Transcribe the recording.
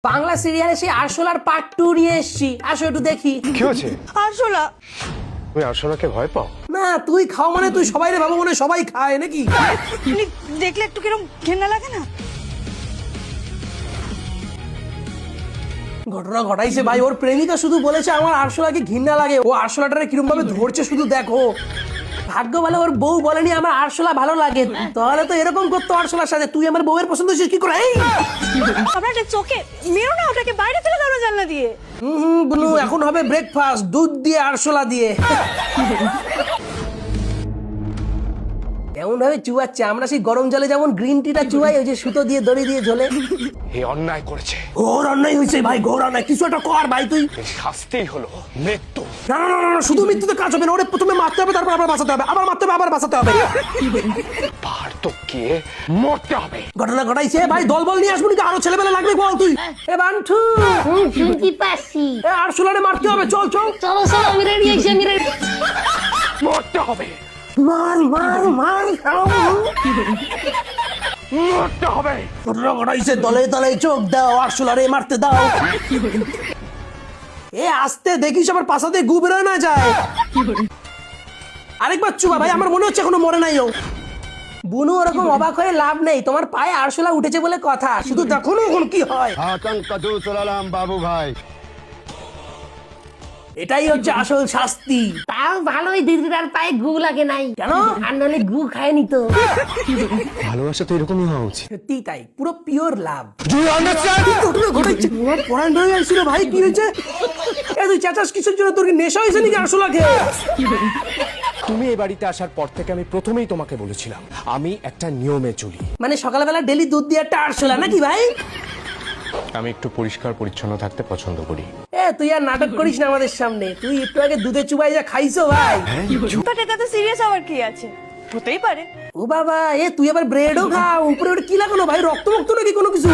বাংলা সিরিয়ালে সেই আরশোলার পার্ট 2 নিয়ে এসেছি, আসো একটু দেখি। কি হয়েছে? আরশোলা, তুমি আরশোলাকে ভয় পাও? না তুই খাও মানে তুই সবাই রে ভাবো মনে হয় সবাই খায় নাকি? আপনি দেখলে একটু কিরম ঘেন্না লাগে না? ঘটনা ঘটাইছে ভাই, ওর প্রেমিকা শুধু বলেছে আমার আরশোলাকে ঘৃণা লাগে, ও আরশোলাটারে কিরম ভাবে ধরছে শুধু দেখো। ভাগ্য ভালো ওর বউ বলেনি আমার আরশোলা ভালো লাগে, তাহলে তো এরকম করতো আরশোলার সাথে। তুই আমার বউয়ের পছন্দ হয়েছিস কি করে? এই আপনার চোখে মেরো না, ওটাকে বাইরে ফেলে দাও না জানলা দিয়ে। বুনু এখন হবে ব্রেকফাস্ট, দুধ দিয়ে আরশোলা দিয়ে। এমন ভাবে চুয়াচ্ছে আমরা সেই গরম জলে যেমন গ্রিন টিটা চুয়াই, ওই যে সুতো দিয়ে দড়ি দিয়ে ঝোলে। এই অন্যায় করেছে, ঘোর অন্যায় হয়েছে ভাই, ঘোর অন্যায়। কিছু একটা কর ভাই তুই। এর শাস্তি হলো মৃত্যু। না না না না, শুধু মৃত্যুতে কাজ হবে না, ওরে প্রথমে মারতে হবে, তারপর আবার বাঁচাতে হবে, আবার মারতে হবে, আবার বাঁচাতে হবে। পাহাড় তো গিয়ে মরতে হবে। ঘটনা ঘটাইছে ভাই, দলবল নিয়ে আসবো নাকি আরো ছেলেবেলা লাগবে বল তুই? এ বান্টু, শুনতে পাচ্ছি। এ আরশোলারে মারতে হবে, চল চল। চলো চলো, আমি রেডি আছি, আমি রেডি। মরতে হবে, মার মার মার, মরতে হবে। ঘটনা ঘটাইছে, দলে দলে চোখ দাও, আরশোলারে মারতে দাও। এ আস্তে, দেখিস আবার পাশাতে গু বেরোয় না যায়। আরেকবার চুবা ভাই, আমার মনে হচ্ছে এখনো মরে নাই ও। বুনু ওরকম অবাক হয়ে লাভ নেই, তোমার পায়ে আরশোলা উঠেছে বলে কথা, শুধু দেখো না এখন কি হয়। আতঙ্ক দূর চলালাম বাবু ভাই। এটাই হচ্ছে আসল শাস্তি। তাও ভালোই দিদিটার পায়ে গু লাগে নাই। কেন? আর নাহলে গু খায় নিত। ভালোবাসা তো এরকমই হওয়া উচিত। সত্যি তাই, পুরো pure love. Do you understand? ঘটনা ঘটাইছে, তোমার পরাণ বেরোয় আইছিল ভাই, কি হয়েছে? এ তুই চেঁচাস কিসের জন্য? তোর কি নেশা হয়েছে নাকি আরশোলা খেয়ে? তুমি এই বাড়িতে আসার পর থেকে আমি প্রথমেই তোমাকে বলেছিলাম আমি একটা নিয়মে চলি। মানে সকালবেলা ডেলি দুধ দিয়ে একটা আরশোলা নাকি ভাই? আমি একটু পরিষ্কার পরিচ্ছন্ন থাকতে পছন্দ করি। এ তুই আর নাটক করিস না আমাদের সামনে, তুই একটু আগে দুধে চুবাই যা খাইছো ভাই। বাট এটা তো সিরিয়াস হওয়ার কি আছে, হতেই পারে। ও বাবা, এ তুই আবার ব্রেডও খা, উপরে ওটা কি লাগানো ভাই, রক্ত মুক্ত নাকি কোনো কিছু?